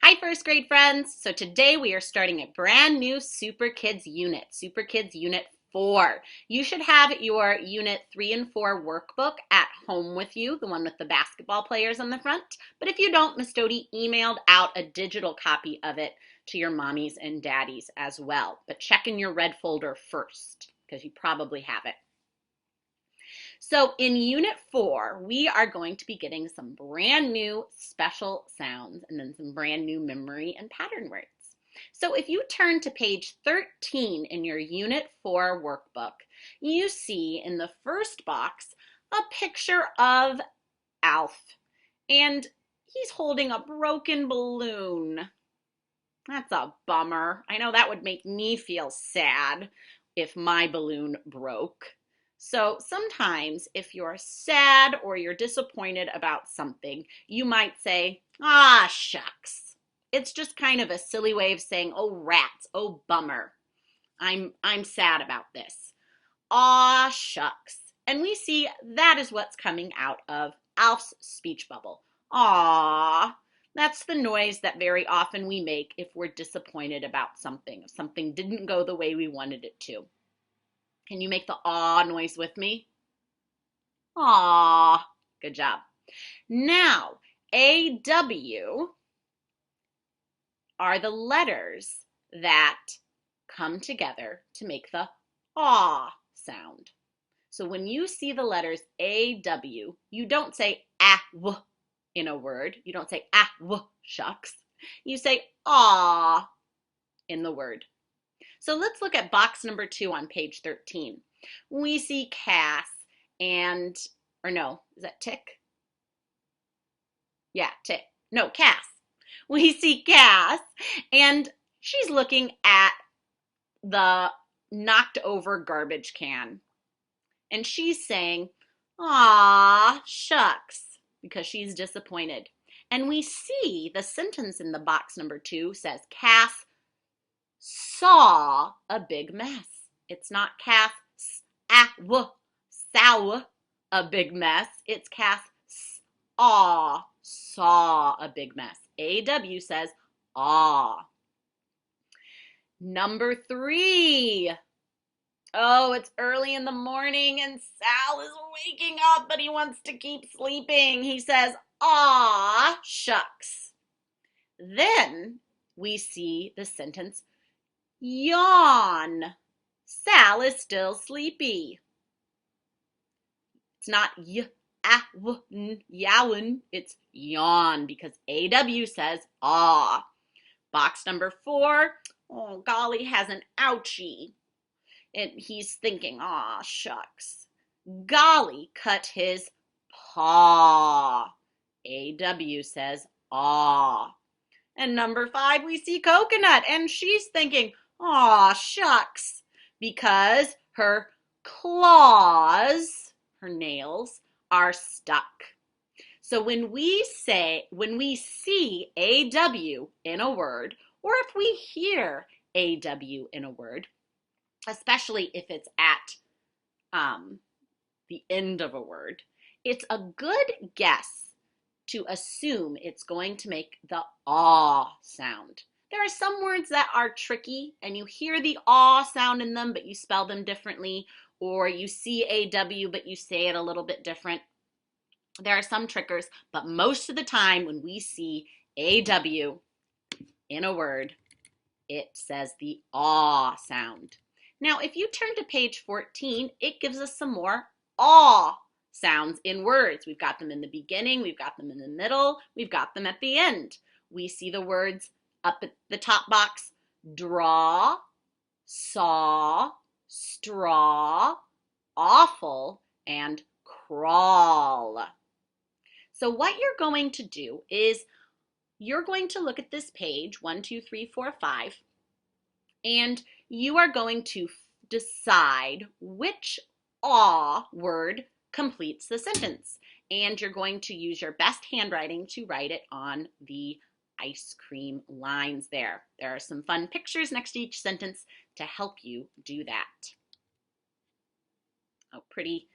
Hi, first grade friends. So today we are starting a brand new Superkids unit, Superkids Unit 4. You should have your Unit 3 and 4 workbook at home with you, the one with the basketball players on the front. But if you don't, Miss Doty emailed out a digital copy of it to your mommies and daddies as well. But check in your red folder first, because you probably have it. So in Unit 4, we are going to be getting some brand new special sounds and then some brand new memory and pattern words. So if you turn to page 13 in your Unit 4 workbook, you see in the first box a picture of Alf, and he's holding a broken balloon. That's a bummer. I know that would make me feel sad if my balloon broke. So sometimes if you're sad or you're disappointed about something, you might say, ah, shucks. It's just kind of a silly way of saying, oh, rats, oh, bummer. I'm sad about this. Ah, shucks. And we see that is what's coming out of Alf's speech bubble. Ah, that's the noise that very often we make if we're disappointed about something, if something didn't go the way we wanted it to. Can you make the aw noise with me? Aw, good job. Now, AW are the letters that come together to make the aw sound. So when you see the letters AW, you don't say w in a word. You don't say w shucks. You say aw in the word. So let's look at box number 2 on page 13. We see Cass and, or no, is that Tick? Yeah, Tick. No, Cass. We see Cass, and she's looking at the knocked over garbage can. And she's saying, aw, shucks, because she's disappointed. And we see the sentence in the box number 2 says, Cass saw a big mess. It's not Cass saw a big mess. It's Cass saw a big mess. AW says aw. Number 3. Oh, it's early in the morning and Sal is waking up, but he wants to keep sleeping. He says, aw, shucks. Then we see the sentence, yawn. Sal is still sleepy. It's not yawn, it's yawn because AW says aw. Box number 4, oh, golly has an ouchie. And he's thinking, aw, shucks. Golly cut his paw. AW says aw. And number 5, we see Coconut, and she's thinking, aw, shucks, because her claws, her nails, are stuck. So when we see AW in a word, or if we hear AW in a word, especially if it's at the end of a word, it's a good guess to assume it's going to make the aw sound. There are some words that are tricky and you hear the aw sound in them, but you spell them differently, or you see AW, but you say it a little bit different. There are some trickers, but most of the time when we see AW in a word, it says the aw sound. Now, if you turn to page 14, it gives us some more aw sounds in words. We've got them in the beginning, we've got them in the middle, we've got them at the end. We see the words up at the top box, draw, saw, straw, awful, and crawl. So what you're going to do is you're going to look at this page, 1, 2, 3, 4, 5, and you are going to decide which aw word completes the sentence. And you're going to use your best handwriting to write it on the ice cream lines there. There are some fun pictures next to each sentence to help you do that. Oh, pretty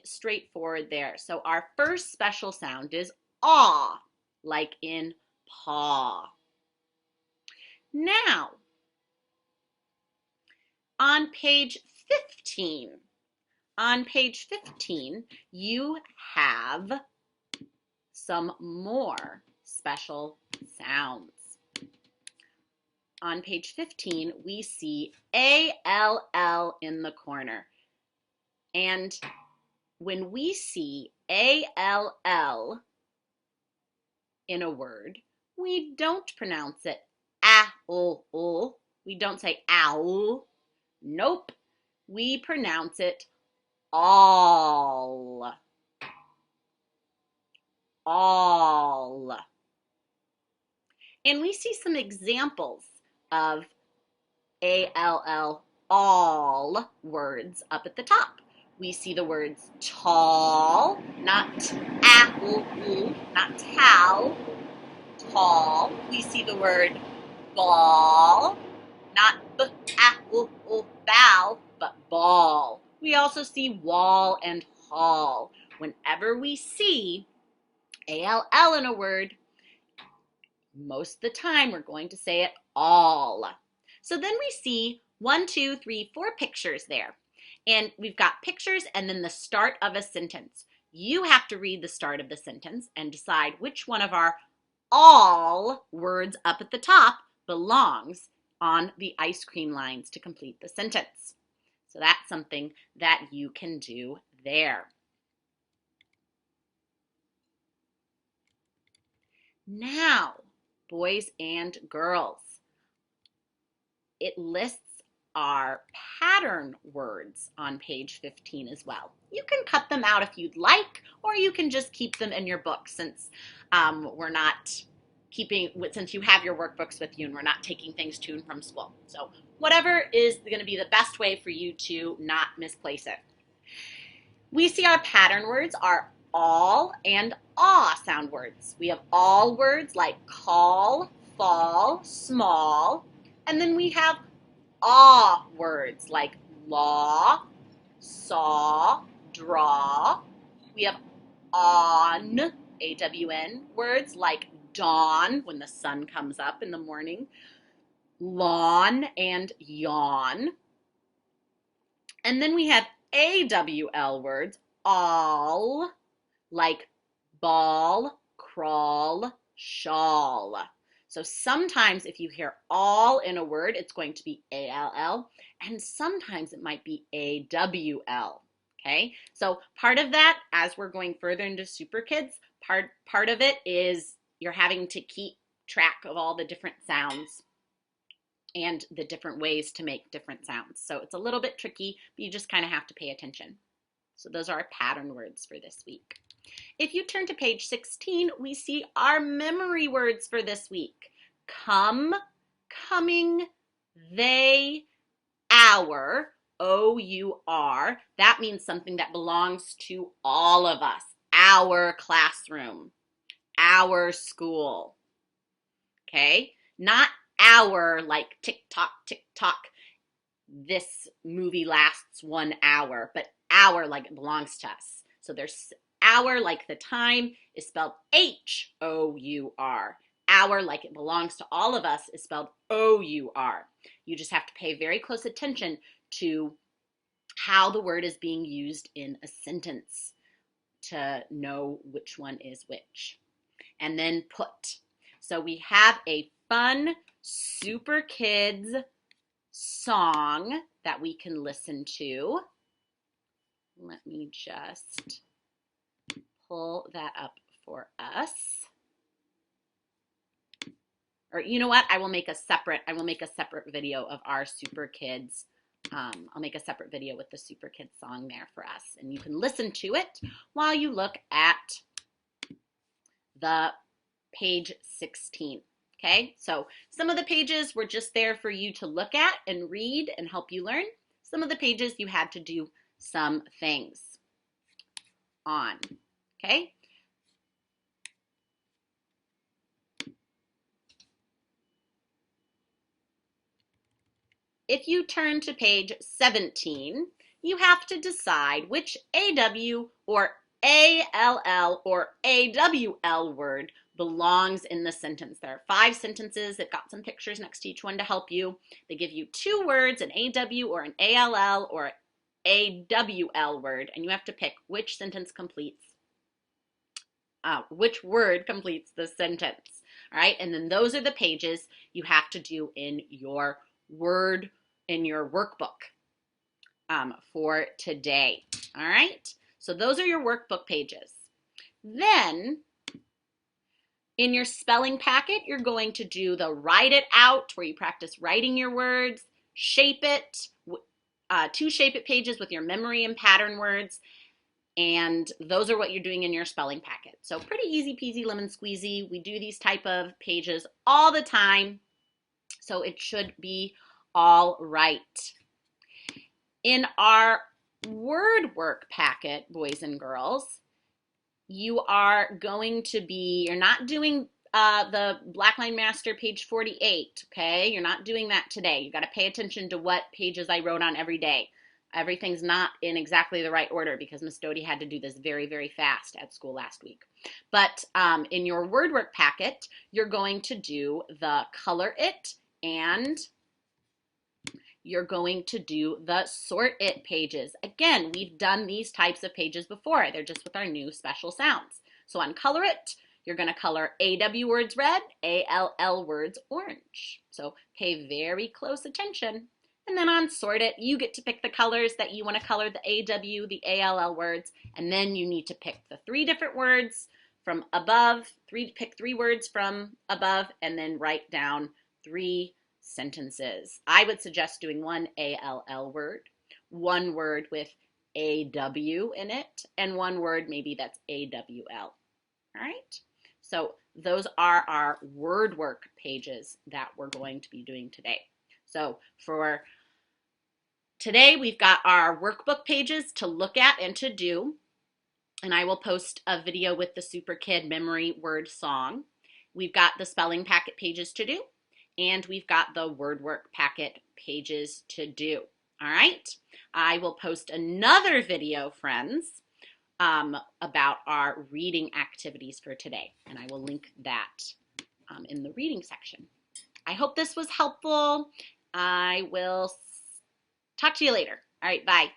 straightforward there. So our first special sound is aw. like in paw. Now, on page 15, you have some more special sounds. On page 15, we see ALL in the corner. And when we see ALL in a word, we don't pronounce it owl. We don't say owl. Nope. We pronounce it all. All. And we see some examples of ALL all words up at the top. We see the words tall, not owl, not towel, tall. We see the word ball, not bow, but ball. We also see wall and hall. Whenever we see ALL in a word, most of the time we're going to say it all. So then we see 1, 2, 3, 4 pictures there. And we've got pictures and then the start of a sentence. You have to read the start of the sentence and decide which one of our all words up at the top belongs on the ice cream lines to complete the sentence. So that's something that you can do there. Now, boys and girls, it lists our pattern words on page 15 as well. You can cut them out if you'd like, or you can just keep them in your book since since you have your workbooks with you and we're not taking things to and from school. So whatever is going to be the best way for you to not misplace it. We see our pattern words are all and aw sound words. We have all words like call, fall, small, and then we have aw words like law, saw, draw. We have on, AWN words like dawn, when the sun comes up in the morning, lawn and yawn. And then we have AWL words, all, like ball, crawl, shawl. So sometimes if you hear all in a word, it's going to be ALL, and sometimes it might be AWL. Okay, so part of that, as we're going further into Superkids, part of it is you're having to keep track of all the different sounds and the different ways to make different sounds. So it's a little bit tricky, but you just kind of have to pay attention. So those are our pattern words for this week. If you turn to page 16, we see our memory words for this week. Come, coming, they, our, O-U-R. That means something that belongs to all of us. Our classroom, our school. Okay? Not our, like tick tock, this movie lasts 1 hour, but our, like it belongs to us. So there's our, like the time, is spelled H-O-U-R. Our, like it belongs to all of us, is spelled O-U-R. You just have to pay very close attention to how the word is being used in a sentence to know which one is which. And then put. So we have a fun Superkids song that we can listen to. Let me just pull that up for us. Or you know what? I will make a separate video of our Superkids. I'll make a separate video with the Superkids song there for us, and you can listen to it while you look at the page 16. Okay, so some of the pages were just there for you to look at and read and help you learn. Some of the pages you had to do some things on. Okay. If you turn to page 17, you have to decide which AW or ALL or AWL word belongs in the sentence. There are 5 sentences. They've got some pictures next to each one to help you. They give you 2 words, an AW or an ALL or AWL word, and you have to pick which sentence completes, which word completes the sentence. All right, and then those are the pages you have to do in your workbook for today. All right, so those are your workbook pages. Then in your spelling packet, you're going to do the write it out, where you practice writing your words, shape it, 2 shape it pages with your memory and pattern words, and those are what you're doing in your spelling packet. So pretty easy peasy lemon squeezy. We do these type of pages all the time, so it should be all right. In our word work packet, boys and girls, you are going to be, you're not doing the Blackline Master page 48, okay? You're not doing that today. You got to pay attention to what pages I wrote on every day. Everything's not in exactly the right order because Miss Doty had to do this very, very fast at school last week. But in your word work packet, you're going to do the color it, and you're going to do the sort it pages. Again, we've done these types of pages before. They're just with our new special sounds. So on color it, you're going to color AW words red, ALL words orange. So pay very close attention. And then on sort it, you get to pick the colors that you want to color the AW, the ALL words, and then you need to pick the 3 different words from above, pick 3 words from above, and then write down 3 sentences. I would suggest doing 1 ALL word, 1 word with AW in it, and 1 word maybe that's AWL. All right? So those are our word work pages that we're going to be doing today. So for today, we've got our workbook pages to look at and to do, and I will post a video with the Super Kid memory word song. We've got the spelling packet pages to do, and we've got the word work packet pages to do. All right, I will post another video, friends, about our reading activities for today, and I will link that in the reading section. I hope this was helpful. I will talk to you later. All right, bye.